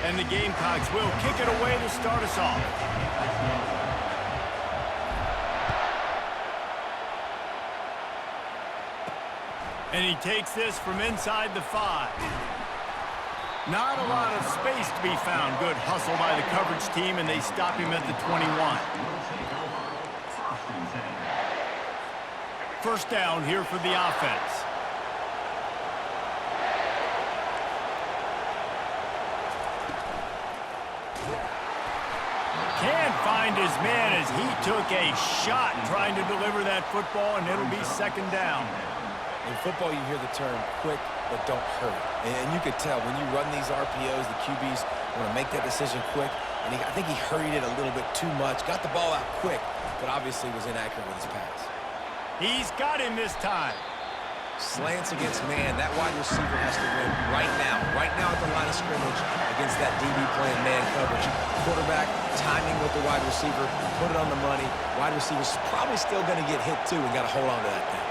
And the Gamecocks will kick it away to start us off. And he takes this from inside the 5. Not a lot of space to be found. Good hustle by the coverage team, and they stop him at the 21. First down here for the offense. Can't find his man as he took a shot trying to deliver that football, and it'll be second down. In football, you hear the term quick, but don't hurry. And you could tell when you run these RPOs, the QBs want to make that decision quick. And I think he hurried it a little bit too much. Got the ball out quick, but obviously was inaccurate with his pass. He's got him this time. Slants against man. That wide receiver has to win right now. Right now at the line of scrimmage against that DB playing man coverage. Quarterback timing with the wide receiver, put it on the money. Wide receiver's probably still going to get hit too and got to hold on to that thing.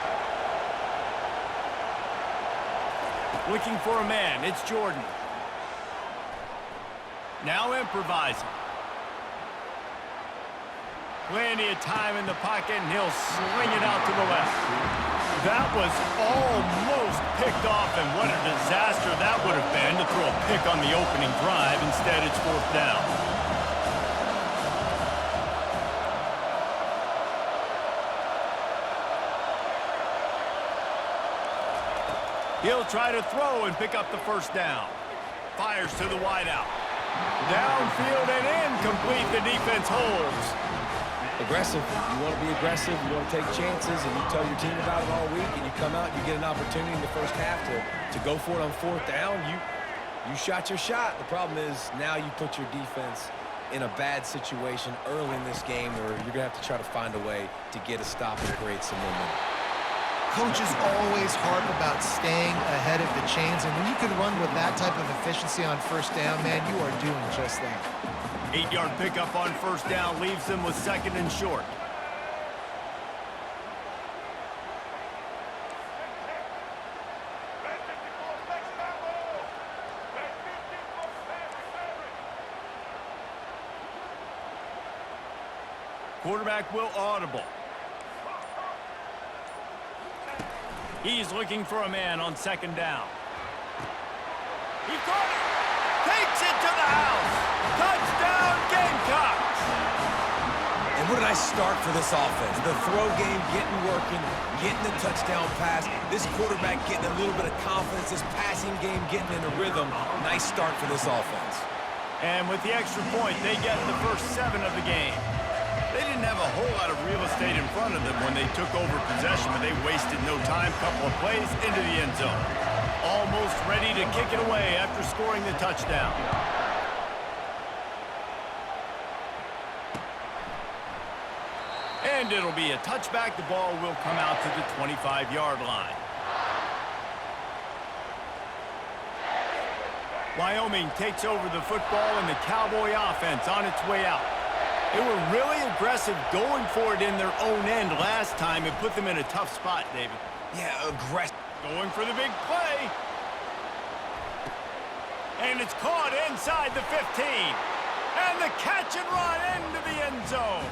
Looking for a man. It's Jordan. Now improvising. Plenty of time in the pocket, and he'll swing it out to the left. That was almost picked off, and what a disaster that would have been to throw a pick on the opening drive. Instead, it's fourth down. He'll try to throw and pick up the first down. Fires to the wideout. Downfield and incomplete. The defense holds. Aggressive. You want to be aggressive. You want to take chances, and you tell your team about it all week, and you come out and you get an opportunity in the first half to go for it on fourth down. You shot your shot. The problem is now you put your defense in a bad situation early in this game where you're going to have to try to find a way to get a stop and create some momentum. Coaches always harp about staying ahead of the chains, and when you can run with that type of efficiency on first down, man, you are doing just that. 8-yard pickup on first down leaves them with second and short. Quarterback will audible. He's looking for a man on second down. He caught it! Takes it to the house! Touchdown, Gamecocks! And what a nice start for this offense. The throw game getting working, getting the touchdown pass. This quarterback getting a little bit of confidence. This passing game getting in a rhythm. Nice start for this offense. And with the extra point, they get the first 7 of the game. They didn't have a whole lot of real estate in front of them when they took over possession, but they wasted no time. Couple of plays into the end zone. Almost ready to kick it away after scoring the touchdown. And it'll be a touchback. The ball will come out to the 25-yard line. Wyoming takes over the football, and the Cowboy offense on its way out. They were really aggressive going for it in their own end last time. It put them in a tough spot, David. Yeah, aggressive. Going for the big play. And it's caught inside the 15. And the catch and run into the end zone.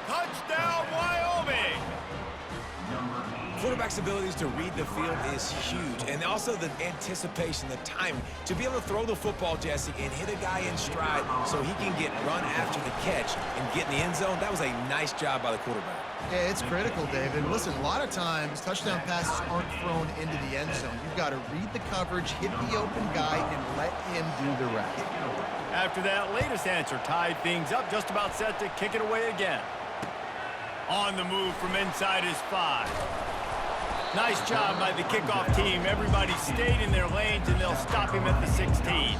Touchdown, Wyoming. Quarterback's abilities to read the field is huge. And also the anticipation, the timing. To be able to throw the football, Jesse, and hit a guy in stride so he can get run after the catch and get in the end zone, that was a nice job by the quarterback. Yeah, it's critical, David. Listen, a lot of times touchdown passes aren't thrown into the end zone. You've got to read the coverage, hit the open guy, and let him do the rest. After that latest answer tied things up, just about set to kick it away again. On the move from inside his 5. Nice job by the kickoff team. Everybody stayed in their lanes, and they'll stop him at the 16.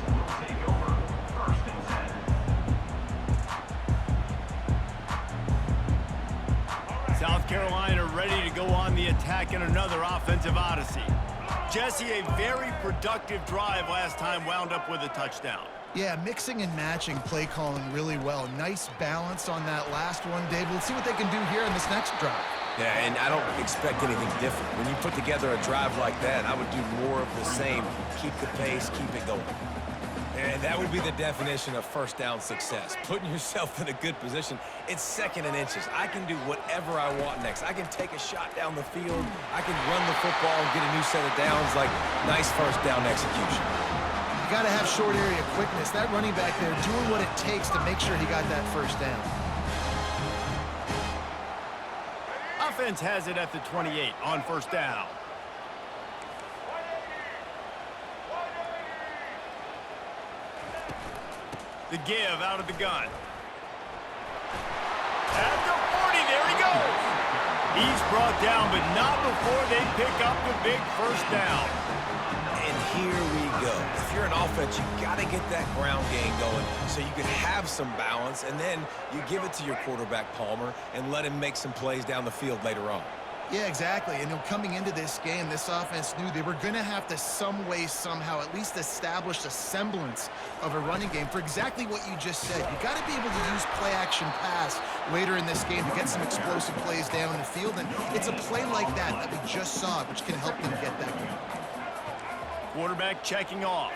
South Carolina ready to go on the attack in another offensive odyssey. Jesse, a very productive drive last time wound up with a touchdown. Yeah, mixing and matching play calling really well. Nice balance on that last one, David. Let's see what they can do here in this next drive. Yeah, and I don't expect anything different. When you put together a drive like that, I would do more of the same. Keep the pace, keep it going. And that would be the definition of first down success. Putting yourself in a good position. It's 2nd and inches. I can do whatever I want next. I can take a shot down the field. I can run the football and get a new set of downs. Like, nice first down execution. You got to have short area quickness. That running back there doing what it takes to make sure he got that first down. Offense has it at the 28 on first down. The give out of the gun. At the 40, there he goes. He's brought down, but not before they pick up the big first down. And here we go. If you're an offense, you got to get that ground game going so you can have some balance, and then you give it to your quarterback, Palmer, and let him make some plays down the field later on. Yeah, exactly. And coming into this game, this offense knew they were going to have to some way, somehow, at least establish a semblance of a running game for exactly what you just said. You got to be able to use play-action pass later in this game to get some explosive plays down the field. And it's a play like that we just saw, which can help them get that game. Quarterback checking off.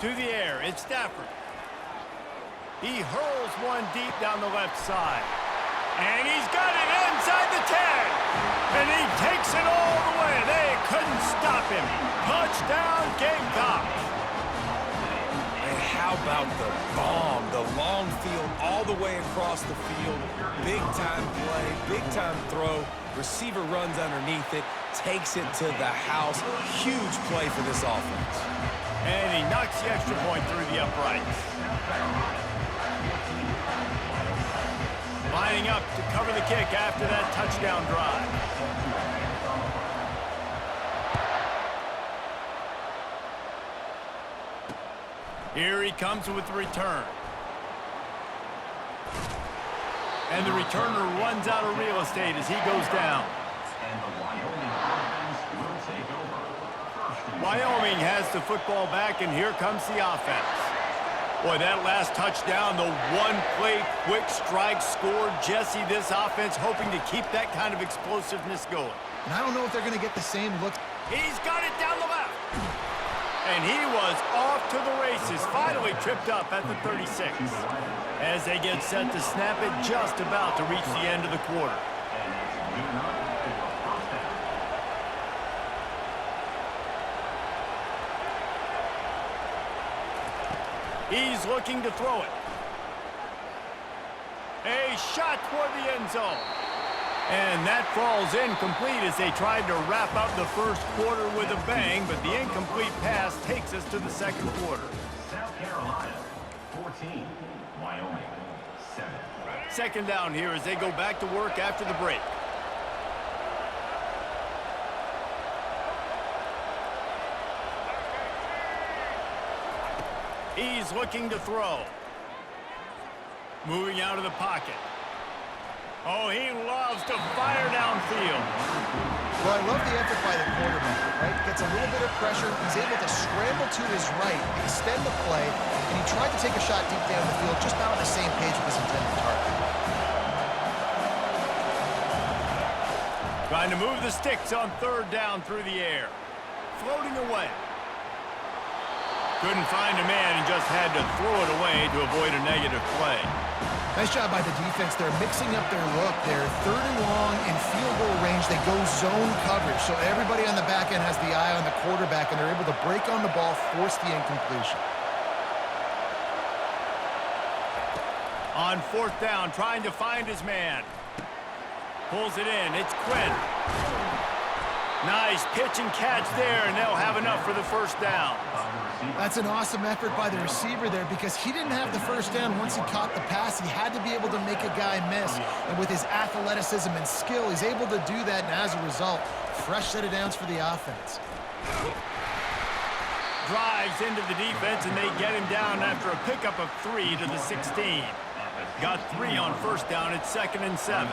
To the air, it's Stafford. He hurls one deep down the left side. And he's got it inside the 10. And he takes it all the way. They couldn't stop him. Touchdown, Gamecocks. And how about the bomb? The long field all the way across the field. Big-time play, big-time throw. Receiver runs underneath it, takes it to the house. Huge play for this offense. And he knocks the extra point through the uprights. Lining up to cover the kick after that touchdown drive. Here he comes with the return. And the returner runs out of real estate as he goes down. Wyoming has the football back, and here comes the offense. Boy, that last touchdown, the one-play quick strike score. Jesse, this offense hoping to keep that kind of explosiveness going. And I don't know if they're going to get the same look. He's got it down the left. And he was off to the races, finally tripped up at the 36. As they get set to snap it, just about to reach the end of the quarter. He's looking to throw it. A shot toward the end zone. And that falls incomplete as they tried to wrap up the first quarter with a bang, but the incomplete pass takes us to the second quarter. South Carolina, 14, Wyoming, 7. Second down here as they go back to work after the break. He's looking to throw. Moving out of the pocket. Oh, he loves to fire downfield. Well, I love the effort by the quarterback, right? Gets a little bit of pressure. He's able to scramble to his right, extend the play, and he tried to take a shot deep down the field, just not on the same page with his intended target. Trying to move the sticks on third down through the air. Floating away. Couldn't find a man and just had to throw it away to avoid a negative play. Nice job by the defense. They're mixing up their look. They're third and long in field goal range. They go zone coverage. So everybody on the back end has the eye on the quarterback, and they're able to break on the ball, force the incompletion. On fourth down, trying to find his man. Pulls it in. It's Quinn. Nice pitch and catch there, and they'll have enough for the first down. That's an awesome effort by the receiver there because he didn't have the first down once he caught the pass. He had to be able to make a guy miss. And with his athleticism and skill, he's able to do that. And as a result, fresh set of downs for the offense. Drives into the defense, and they get him down after a pickup of 3 to the 16. Got 3 on first down. It's 2nd and 7.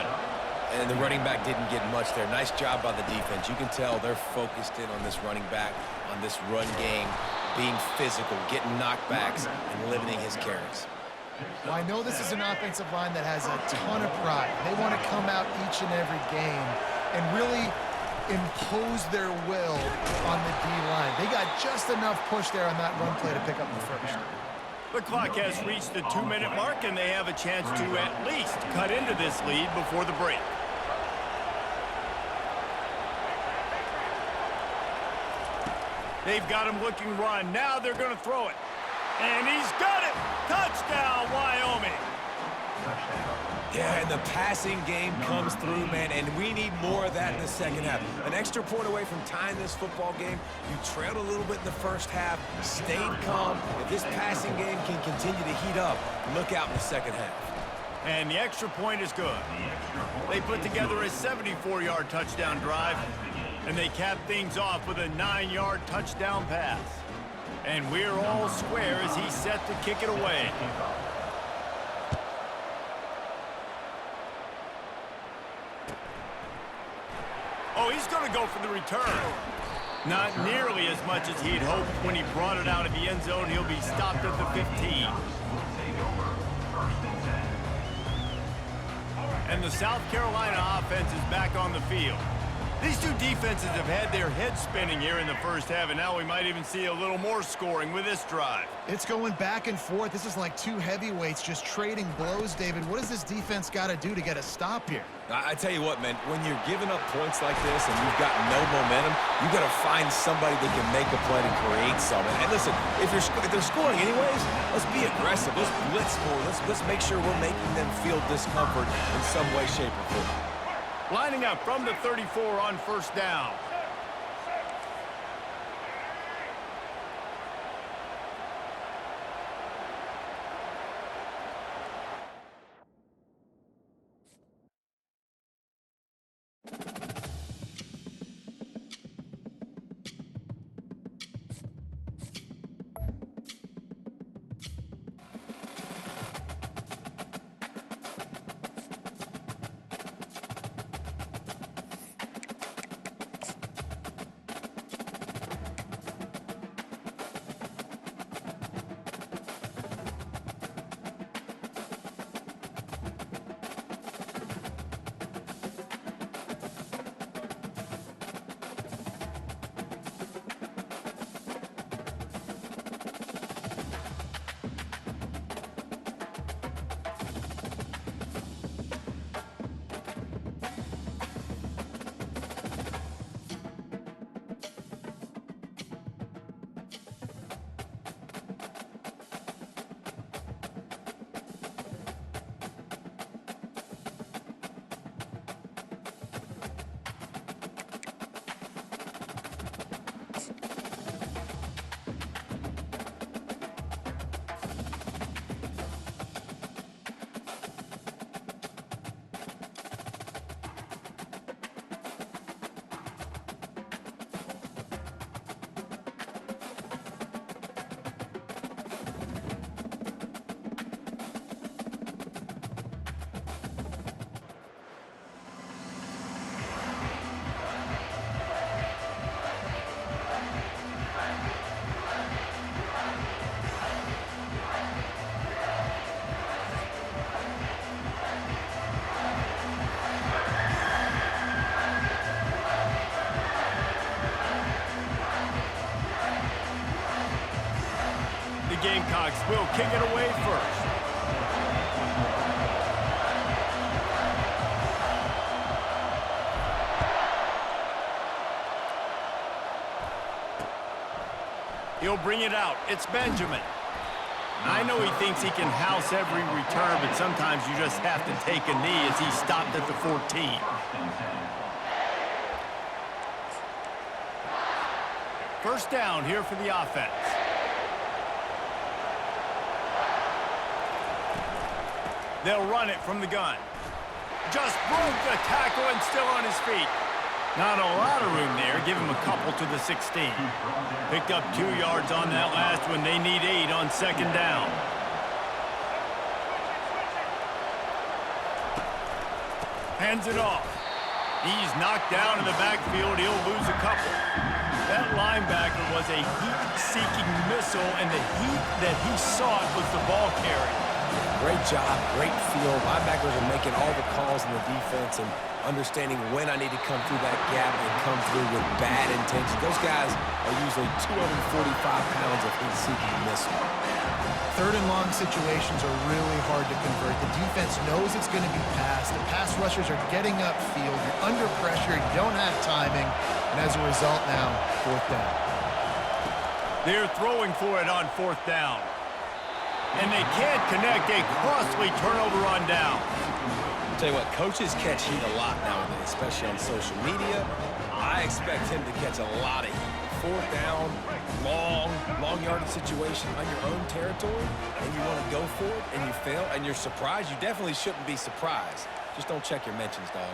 And the running back didn't get much there. Nice job by the defense. You can tell they're focused in on this running back, on this run game, being physical, getting knockbacks, and limiting his carries. Well, I know this is an offensive line that has a ton of pride. They want to come out each and every game and really impose their will on the D-line. They got just enough push there on that run play to pick up the first. The clock has reached the 2-minute mark, and they have a chance to at least cut into this lead before the break. They've got him looking run. Now they're going to throw it. And he's got it! Touchdown, Wyoming! Yeah, and the passing game comes through, man, and we need more of that in the second half. An extra point away from tying this football game. You trailed a little bit in the first half, stayed calm. If this passing game can continue to heat up, look out in the second half. And the extra point is good. They put together a 74-yard touchdown drive, and they cap things off with a 9-yard touchdown pass. And we're all square as he's set to kick it away. Oh, he's going to go for the return. Not nearly as much as he'd hoped when he brought it out of the end zone. He'll be stopped at the 15. And the South Carolina offense is back on the field. These two defenses have had their heads spinning here in the first half, and now we might even see a little more scoring with this drive. It's going back and forth. This is like two heavyweights just trading blows, David. What does this defense got to do to get a stop here? I tell you what, man, when you're giving up points like this and you've got no momentum, you got to find somebody that can make a play to create something. And listen, if they're scoring anyways, let's be aggressive. Let's blitz more. Let's make sure we're making them feel discomfort in some way, shape, or form. Lining up from the 34 on first down. Gamecocks will kick it away first. He'll bring it out. It's Benjamin. I know he thinks he can house every return, but sometimes you just have to take a knee as he stopped at the 14. First down here for the offense. They'll run it from the gun. Just broke the tackle and still on his feet. Not a lot of room there. Give him a couple to the 16. Picked up 2 yards on that last one. They need 8 on second down. Hands it off. He's knocked down in the backfield. He'll lose a couple. That linebacker was a heat-seeking missile, and the heat that he sought was the ball carrier. Great job, great feel. Linebackers are making all the calls in the defense, and understanding when I need to come through that gap and come through with bad intention. Those guys are usually 245 pounds of heat-seeking missile. Third and long situations are really hard to convert. The defense knows it's going to be passed. The pass rushers are getting upfield. You're under pressure. You don't have timing. And as a result now, fourth down. They're throwing for it on fourth down. And they can't connect a costly turnover on down. I'll tell you what, coaches catch heat a lot nowadays, especially on social media. I expect him to catch a lot of heat. Fourth down, long yardage situation on your own territory, and you want to go for it, and you fail, and you're surprised. You definitely shouldn't be surprised. Just don't check your mentions, dog.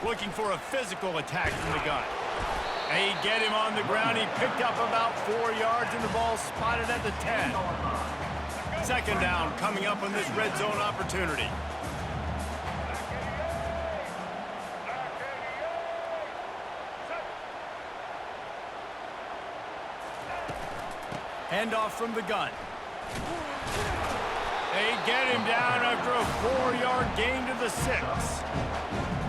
Looking for a physical attack from the gun. They get him on the ground. He picked up about 4 yards, and the ball spotted at the 10. Second down coming up on this red zone opportunity. Handoff from the gun. They get him down after a 4-yard gain to the 6.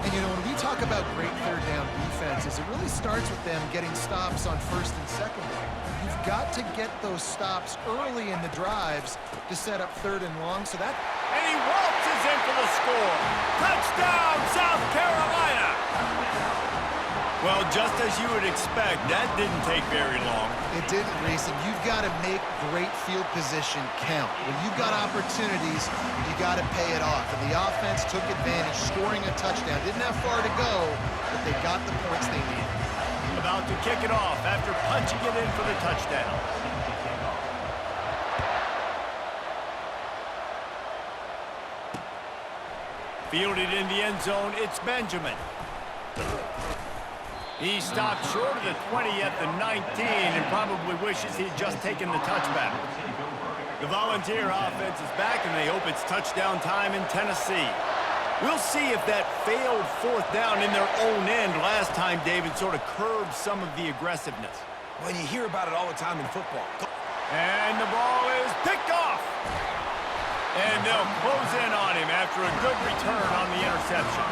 And, you know, when we talk about great third down defenses, it really starts with them getting stops on first and second down. You've got to get those stops early in the drives to set up third and long. So that... And he waltzes in for the score. Touchdown, South Carolina! Well, just as you would expect, that didn't take very long. It didn't, Reese, and you've got to make great field position count. When you've got opportunities, you got to pay it off. And the offense took advantage, scoring a touchdown. Didn't have far to go, but they got the points they needed. About to kick it off after punching it in for the touchdown. Fielded in the end zone, it's Benjamin. He stopped short of the 20 at the 19 and probably wishes he'd just taken the touchback. The Volunteer offense is back, and they hope it's touchdown time in Tennessee. We'll see if that failed fourth down in their own end last time, David, sort of curbed some of the aggressiveness. Well, you hear about it all the time in football. And the ball is picked off. And they'll close in on him after a good return on the interception.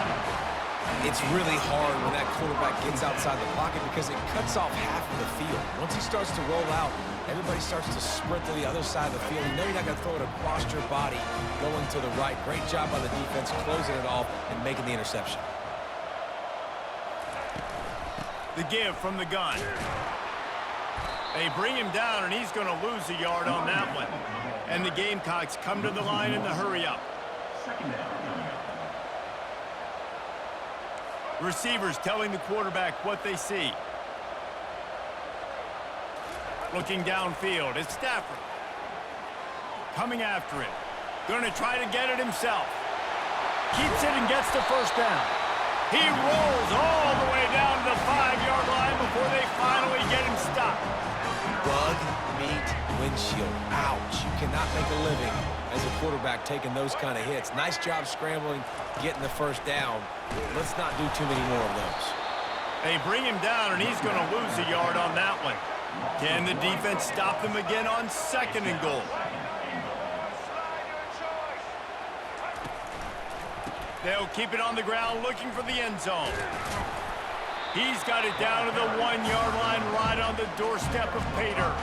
It's really hard when that quarterback gets outside the pocket because it cuts off half of the field. Once he starts to roll out, everybody starts to sprint to the other side of the field. You know you're not going to throw it across your body going to the right. Great job by the defense closing it off and making the interception. The give from the gun. They bring him down, and he's going to lose a yard on that one. And the Gamecocks come to the line in the hurry-up. Second down. Receivers telling the quarterback what they see. Looking downfield, it's Stafford. Coming after it. Going to try to get it himself. Keeps it and gets the first down. He rolls all the way down to the 5-yard line before they finally get him stopped. Bug meat windshield. Ouch. You cannot make a living as a quarterback taking those kind of hits. Nice job scrambling, getting the first down. Let's not do too many more of those. They bring him down, and he's going to lose a yard on that one. Can the defense stop them again on second and goal? They'll keep it on the ground looking for the end zone. He's got it down to the 1-yard line right on the doorstep of Pater.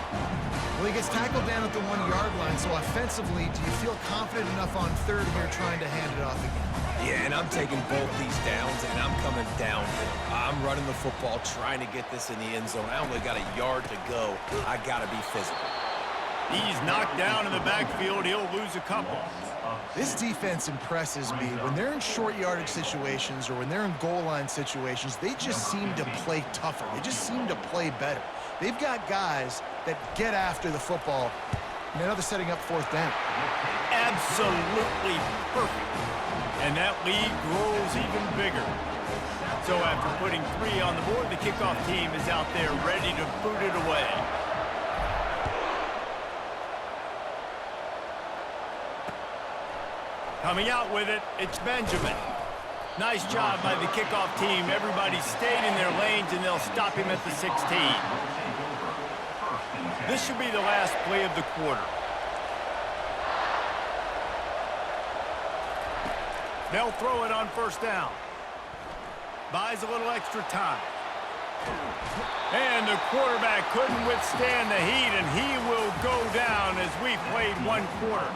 Well, he gets tackled down at the 1-yard line, so offensively, do you feel confident enough on third here trying to hand it off again? Yeah, and I'm taking both these downs, and I'm coming downhill. I'm running the football, trying to get this in the end zone. I only got a yard to go. I got to be physical. He's knocked down in the backfield. He'll lose a couple. This defense impresses me. When they're in short yardage situations or when they're in goal line situations, they just seem to play tougher. They just seem to play better. They've got guys that get after the football. And now they're setting up fourth down. Absolutely perfect. And that lead grows even bigger. So after putting 3 on the board, the kickoff team is out there ready to boot it away. Coming out with it, it's Benjamin. Nice job by the kickoff team. Everybody stayed in their lanes, and they'll stop him at the 16. This should be the last play of the quarter. They'll throw it on first down. Buys a little extra time. And the quarterback couldn't withstand the heat, and he will go down as we played one quarter.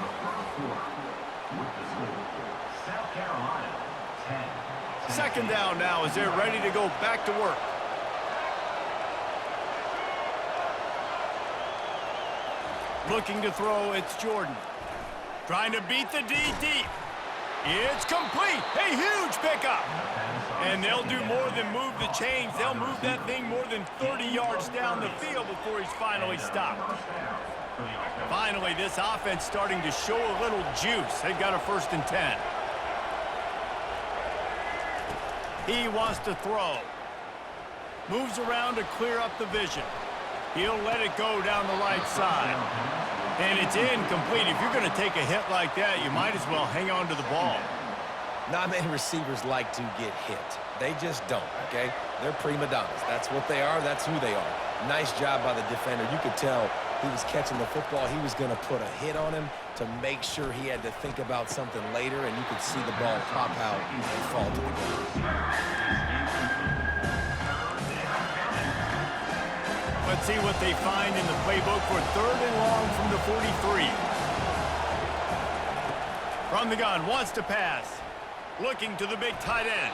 South Carolina, 10. Second down now as they're ready to go back to work. Looking to throw, it's Jordan. Trying to beat the D deep. It's complete. A huge pickup. And they'll do more than move the chains. They'll move that thing more than 30 yards down the field before he's finally stopped. Finally, this offense starting to show a little juice. They've got a 1st and 10. He wants to throw. Moves around to clear up the vision. He'll let it go down the right side. And it's incomplete. If you're going to take a hit like that, you might as well hang on to the ball. Not many receivers like to get hit. They just don't, okay? They're prima donnas. That's what they are. That's who they are. Nice job by the defender. You could tell he was catching the football. He was going to put a hit on him to make sure he had to think about something later, and you could see the ball pop out and fall to the ground. Let's see what they find in the playbook for 3rd and long from the 43. From the gun, wants to pass. Looking to the big tight end.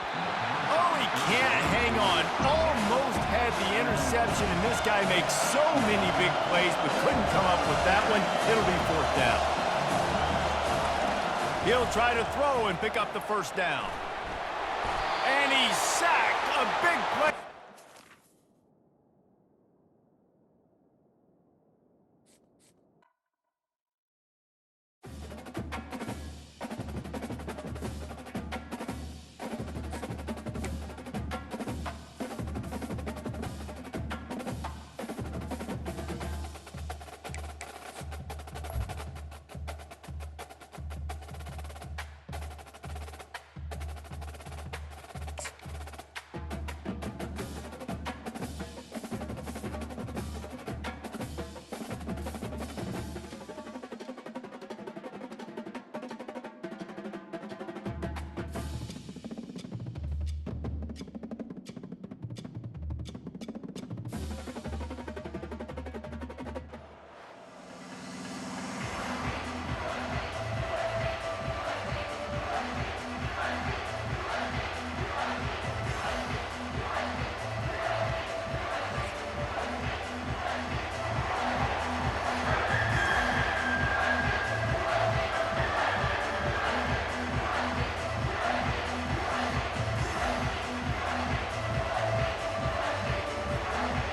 Oh, he can't hang on. Almost had the interception, and this guy makes so many big plays, but couldn't come up with that one. It'll be 4th down. He'll try to throw and pick up the 1st down. And he's sacked. A big play.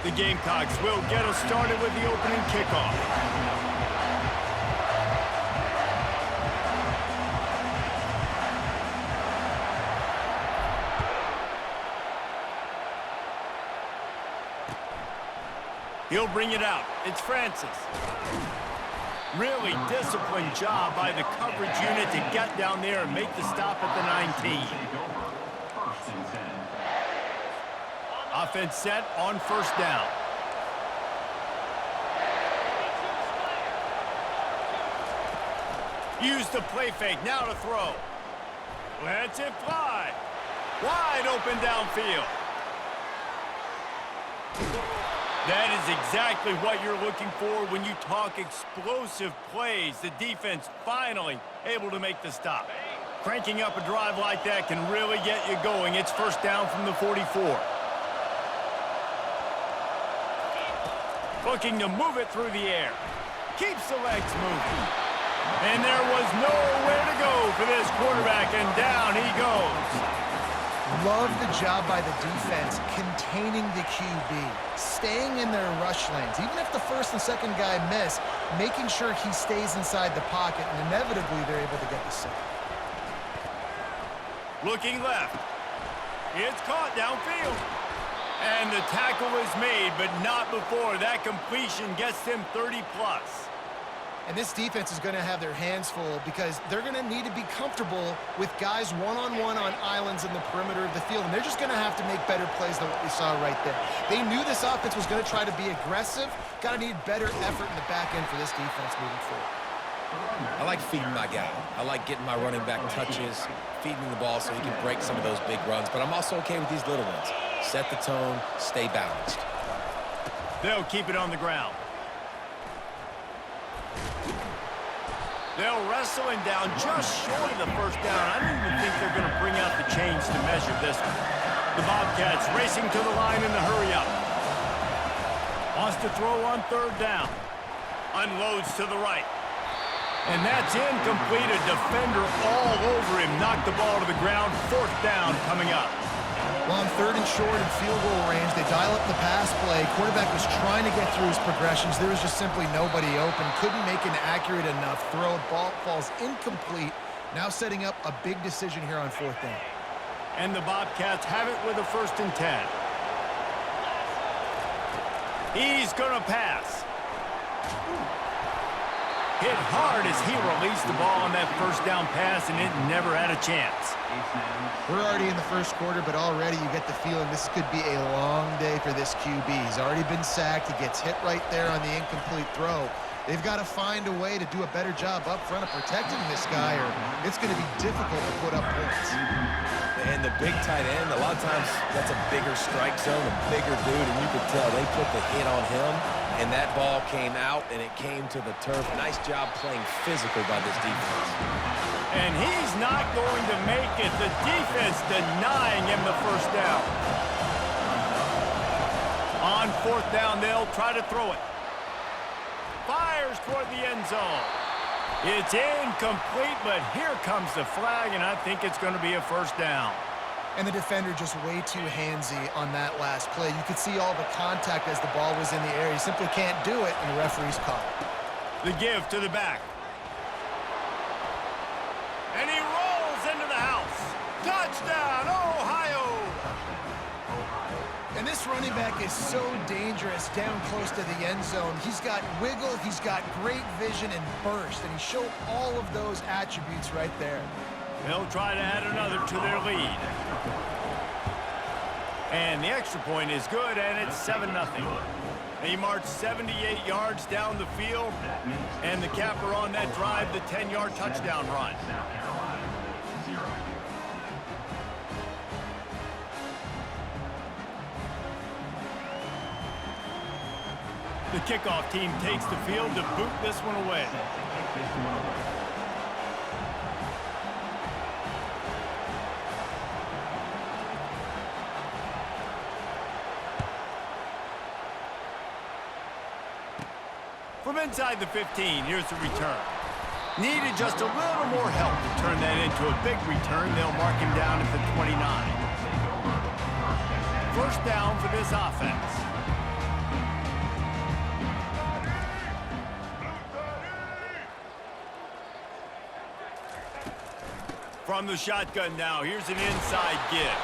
The Gamecocks will get us started with the opening kickoff. He'll bring it out. It's Francis. Really disciplined job by the coverage unit to get down there and make the stop at the 19. Offense set on 1st down. Use the play fake, now to throw. Lets it fly. Wide open downfield. That is exactly what you're looking for when you talk explosive plays. The defense finally able to make the stop. Cranking up a drive like that can really get you going. It's 1st down from the 44. Looking to move it through the air. Keeps the legs moving. And there was nowhere to go for this quarterback, and down he goes. Love the job by the defense containing the QB, staying in their rush lanes. Even if the 1st and 2nd guy miss, making sure he stays inside the pocket, and inevitably they're able to get the sack. Looking left. It's caught downfield. And the tackle is made, but not before that completion gets them 30+. And this defense is going to have their hands full because they're going to need to be comfortable with guys one-on-one on islands in the perimeter of the field. And they're just going to have to make better plays than what we saw right there. They knew this offense was going to try to be aggressive. Got to need better effort in the back end for this defense moving forward. I like feeding my guy. I like getting my running back touches, feeding him the ball so he can break some of those big runs. But I'm also okay with these little ones. Set the tone, stay balanced. They'll keep it on the ground. They'll wrestle him down just short of the first down. I don't even think they're going to bring out the chains to measure this one. The Bobcats racing to the line in the hurry-up. Wants to throw on third down. Unloads to the right. And that's incomplete. A defender all over him. Knocked the ball to the ground. Fourth down coming up. Well, on third and short and field goal range, they dial up the pass play. Quarterback was trying to get through his progressions. There was just simply nobody open. Couldn't make an accurate enough throw. Ball falls incomplete. Now setting up a big decision here on fourth down. And the Bobcats have it with a 1st and 10. He's going to pass. Hit hard as he released the ball on that first down pass, and it never had a chance. We're already in the first quarter, but already you get the feeling this could be a long day for this QB. He's already been sacked. He gets hit right there on the incomplete throw. They've got to find a way to do a better job up front of protecting this guy, or it's going to be difficult to put up points. And the big tight end, a lot of times that's a bigger strike zone, a bigger dude, and you could tell they put the hit on him, and that ball came out, and it came to the turf. Nice job playing physical by this defense. And he's not going to make it. The defense denying him the first down. On fourth down, they'll try to throw it. Fires toward the end zone. It's incomplete, but here comes the flag, and I think it's going to be a first down. And the defender just way too handsy on that last play. You could see all the contact as the ball was in the air. He simply can't do it, and the referee's caught it. The give to the back. And he rolls into the house. Touchdown, Ohio! And this running back is so dangerous down close to the end zone. He's got wiggle, he's got great vision and burst, and he showed all of those attributes right there. They'll try to add another to their lead. And the extra point is good, and it's 7-0. They marched 78 yards down the field, and the capper on that drive, the 10-yard touchdown run. The kickoff team takes the field to boot this one away. From inside the 15, here's the return. Needed just a little more help to turn that into a big return. They'll mark him down at the 29. First down for this offense. From the shotgun now, here's an inside give.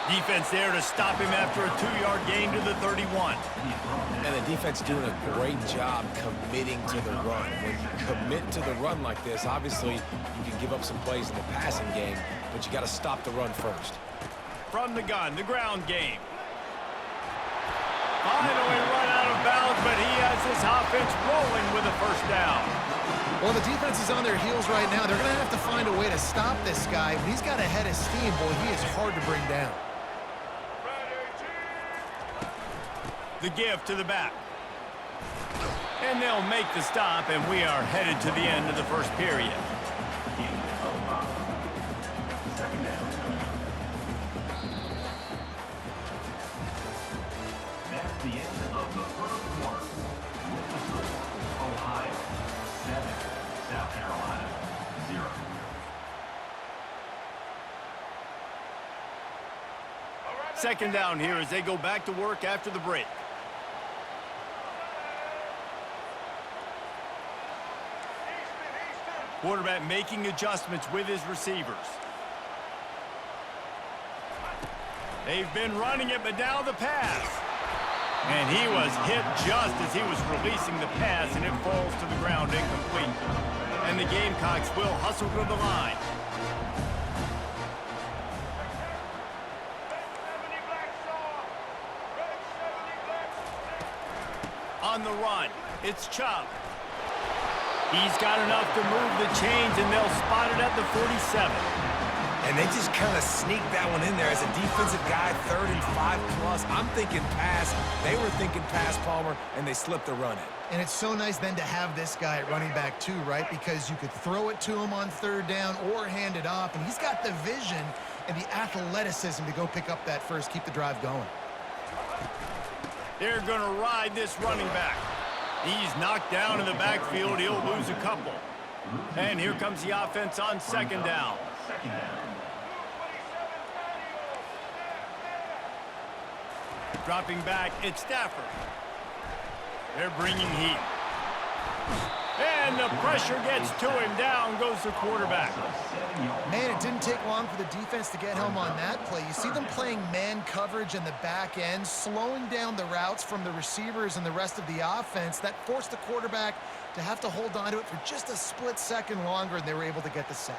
Defense there to stop him after a 2-yard gain to the 31. And the defense doing a great job committing to the run. When you commit to the run like this, obviously you can give up some plays in the passing game, but you got to stop the run first. From the gun, the ground game. Finally run out of bounds, but he has his offense rolling with a first down. Well, the defense is on their heels right now. They're going to have to find a way to stop this guy. But he's got a head of steam. Boy, he is hard to bring down. The give to the back. And they'll make the stop, and we are headed to the end of the first period. That's the end of the first quarter. Ohio 7, South Carolina 0. Second down here as they go back to work after the break. Quarterback making adjustments with his receivers. They've been running it, but now the pass. And he was hit just as he was releasing the pass, and it falls to the ground incomplete. And the Gamecocks will hustle to the line. On the run, it's Chubb. He's got enough to move the chains, and they'll spot it at the 47. And they just kind of sneaked that one in there as a defensive guy, 3rd and 5+. I'm thinking pass. They were thinking pass, Palmer, and they slipped the run in. And it's so nice then to have this guy at running back too, right? Because you could throw it to him on 3rd down or hand it off, and he's got the vision and the athleticism to go pick up that first, keep the drive going. They're going to ride this running back. He's knocked down in the backfield. He'll lose a couple. And here comes the offense on 2nd down. Second down. Dropping back, it's Stafford. They're bringing heat. And the pressure gets to him. Down goes the quarterback. Man, it didn't take long for the defense to get home on that play. You see them playing man coverage in the back end, slowing down the routes from the receivers and the rest of the offense. That forced the quarterback to have to hold on to it for just a split second longer, and they were able to get the sack.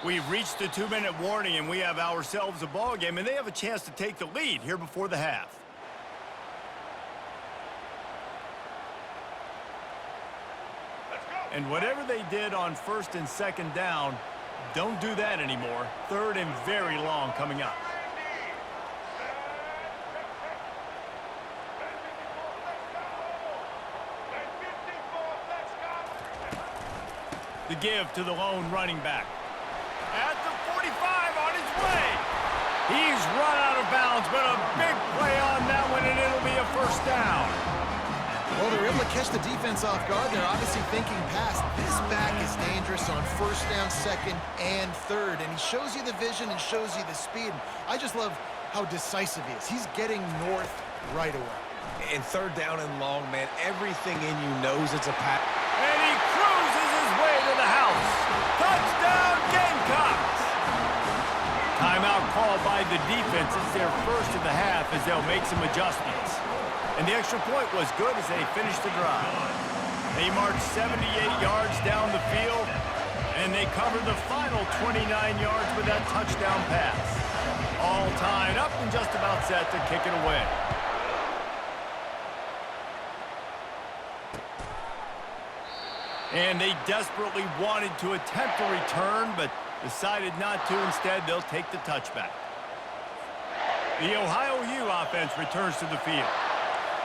We've reached the 2-minute warning, and we have ourselves a ball game, and they have a chance to take the lead here before the half. And whatever they did on 1st and 2nd down, don't do that anymore. 3rd and very long coming up. The give to the lone running back. At the 45 on his way. He's run out of bounds, but a big play on that one, and it'll be a 1st down. Well, they're able to catch the defense off guard. They're obviously thinking pass. This back is dangerous on 1st down, 2nd, and 3rd. And he shows you the vision and shows you the speed. I just love how decisive he is. He's getting north right away. And 3rd down and long, man, everything in you knows it's a pass. And he cruises his way to the house. Touchdown, Gamecocks! Timeout called by the defense. It's their first of the half as they'll make some adjustments. And the extra point was good as they finished the drive. They marched 78 yards down the field, and they covered the final 29 yards with that touchdown pass. All tied up and just about set to kick it away. And they desperately wanted to attempt a return, but decided not to. Instead, they'll take the touchback. The Ohio U offense returns to the field.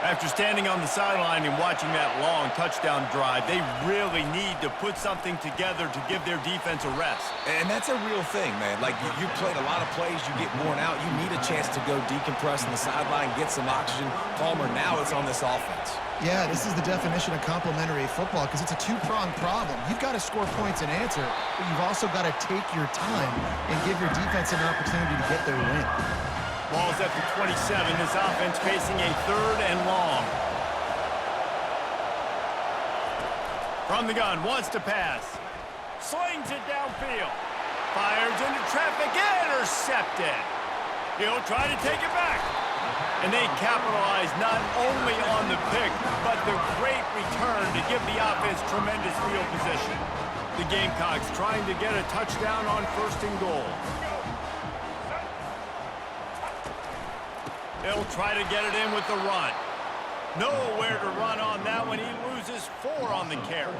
After standing on the sideline and watching that long touchdown drive, they really need to put something together to give their defense a rest. And that's a real thing, man. Like, you played a lot of plays, you get worn out, you need a chance to go decompress on the sideline, get some oxygen. Palmer, now it's on this offense. Yeah, this is the definition of complementary football because it's a two-pronged problem. You've got to score points and answer, but you've also got to take your time and give your defense an opportunity to get their win. Ball's at the 27. This offense facing a 3rd and long. From the gun, wants to pass. Slings it downfield. Fires into traffic. Intercepted. He'll try to take it back. And they capitalize not only on the pick, but the great return to give the offense tremendous field position. The Gamecocks trying to get a touchdown on 1st and goal. They'll try to get it in with the run. Nowhere to run on that one. He loses 4 on the carry.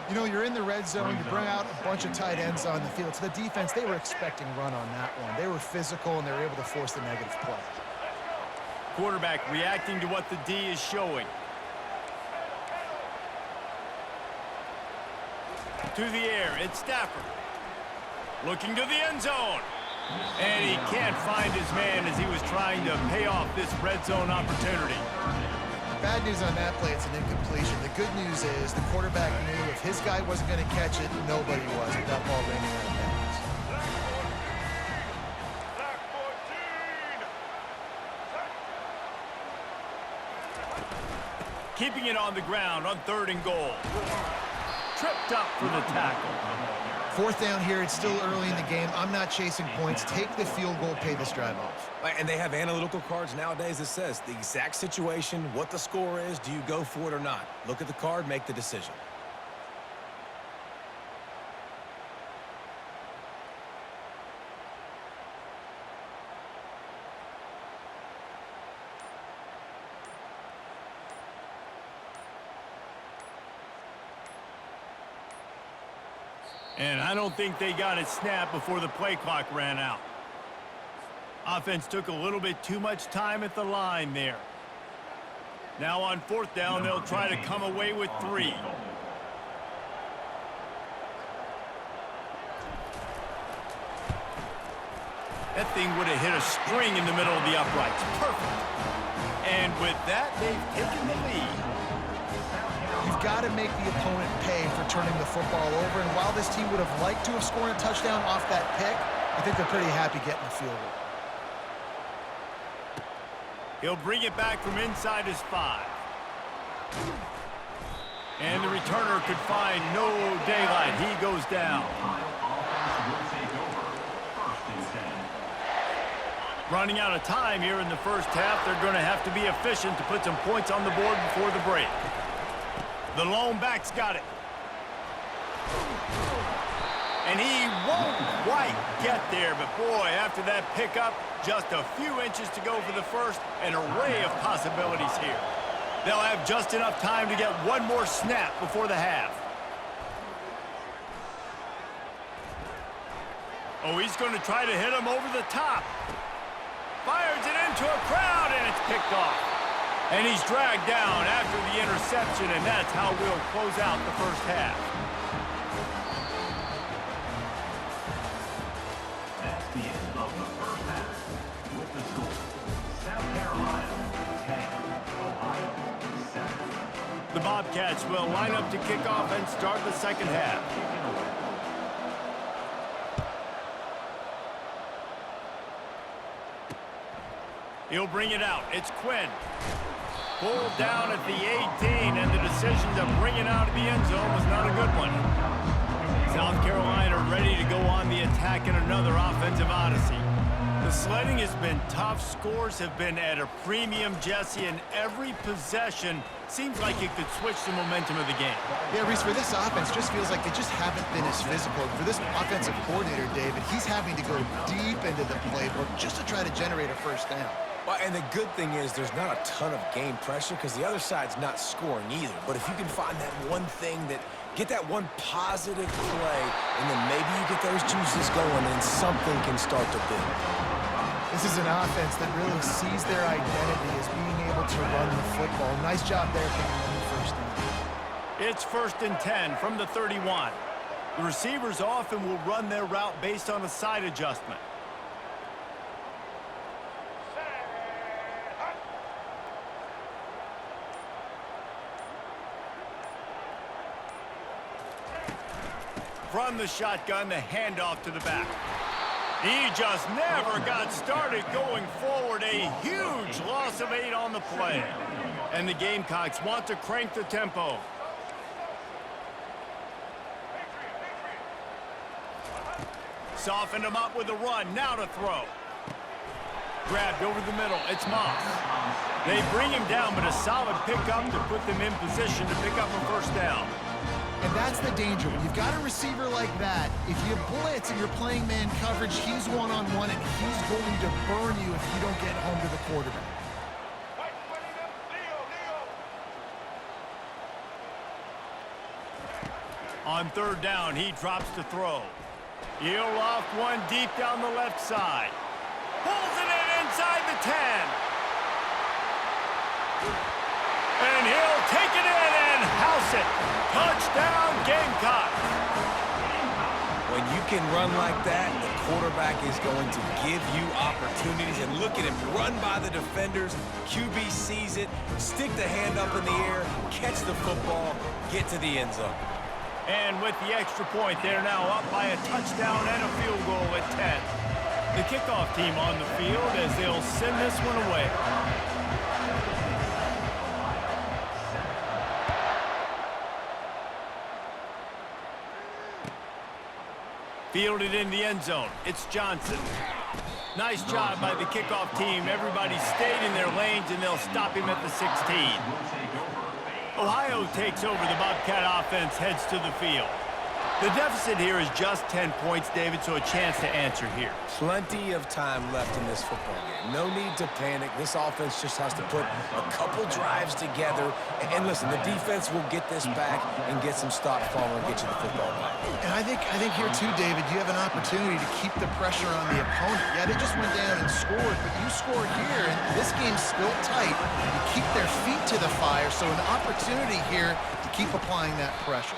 You know, you're in the red zone. You bring out a bunch of tight ends on the field. So the defense, they were expecting run on that one. They were physical, and they were able to force the negative play. Quarterback reacting to what the D is showing. To the air, it's Stafford. Looking to the end zone. And he can't find his man as he was trying to pay off this red zone opportunity. Bad news on that play, it's an incompletion. The good news is the quarterback knew if his guy wasn't going to catch it, nobody was with that ball raining out of bounds. Keeping it on the ground on 3rd and goal. Tripped up for the tackle. 4th down here, it's still early in the game. I'm not chasing points. Take the field goal, pay this drive off. And they have analytical cards nowadays that says the exact situation, what the score is, do you go for it or not? Look at the card, make the decision. And I don't think they got it snapped before the play clock ran out. Offense took a little bit too much time at the line there. Now on fourth down, they'll try to come away with 3. That thing would have hit a string in the middle of the uprights. Perfect. And with that, they've taken the lead. You've got to make the opponent pay for turning the football over. And while this team would have liked to have scored a touchdown off that pick, I think they're pretty happy getting the field goal. He'll bring it back from inside his 5. And the returner could find no daylight. He goes down. Running out of time here in the first half, they're going to have to be efficient to put some points on the board before the break. The lone back's got it. And he won't quite get there, but boy, after that pickup, just a few inches to go for the first, an array of possibilities here. They'll have just enough time to get one more snap before the half. Oh, he's going to try to hit him over the top. Fires it into a crowd, and it's picked off. And he's dragged down after the interception, and that's how we'll close out the first half. That's the end of the first half. With the score, South Carolina 10, Ohio 7. The Bobcats will line up to kick off and start the second half. He'll bring it out. It's Quinn. Pulled down at the 18, and the decision to bring it out of the end zone was not a good one. South Carolina ready to go on the attack in another offensive odyssey. The sledding has been tough. Scores have been at a premium, Jesse, and every possession seems like it could switch the momentum of the game. Yeah, Reese, for this offense, just feels like they just haven't been as physical. For this offensive coordinator, David, he's having to go deep into the playbook just to try to generate a first down. Well, and the good thing is there's not a ton of game pressure because the other side's not scoring either. But if you can find that one thing get that one positive play, and then maybe you get those juices going and something can start to build. This is an offense that really sees their identity as being able to run the football. Nice job there picking up the first down. It's 1st and 10 from the 31. The receivers often will run their route based on a side adjustment. From the shotgun, the handoff to the back. He just never got started going forward. A huge loss of 8 on the play. And the Gamecocks want to crank the tempo. Softened him up with a run. Now to throw. Grabbed over the middle. It's Moss. They bring him down, but a solid pickup to put them in position to pick up a first down. And that's the danger. When you've got a receiver like that, if you blitz and you're playing man coverage, he's one-on-one, and he's going to burn you if you don't get home to the quarterback. On 3rd down, he drops to throw. He'll loft one deep down the left side. Pulls it in inside the 10. And he'll take it in and house it. Touchdown, Gamecocks. When you can run like that, the quarterback is going to give you opportunities. And look at him run by the defenders. QB sees it, stick the hand up in the air, catch the football, get to the end zone. And with the extra point, they're now up by a touchdown and a field goal at 10. The kickoff team on the field as they'll send this one away. Fielded in the end zone. It's Johnson. Nice job by the kickoff team. Everybody stayed in their lanes, and they'll stop him at the 16. Ohio takes over. The Bobcat offense heads to the field. The deficit here is just 10 points, David, so a chance to answer here. Plenty of time left in this football game. No need to panic. This offense just has to put a couple drives together. And listen, the defense will get this back and get some stop follow and get you the football back. And I think here too, David, you have an opportunity to keep the pressure on the opponent. Yeah, they just went down and scored, but you scored here, and this game's still tight. You keep their feet to the fire, so an opportunity here to keep applying that pressure.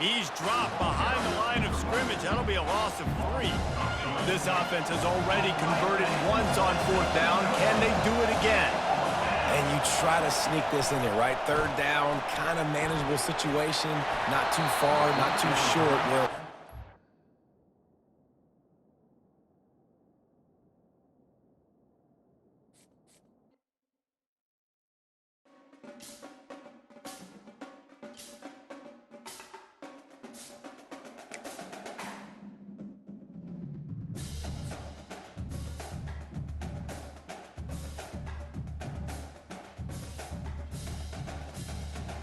He's dropped behind the line of scrimmage. That'll be a loss of 3. This offense has already converted once on 4th down. Can they do it again? And you try to sneak this in there, right? 3rd down, kind of manageable situation. Not too far, not too short. Well,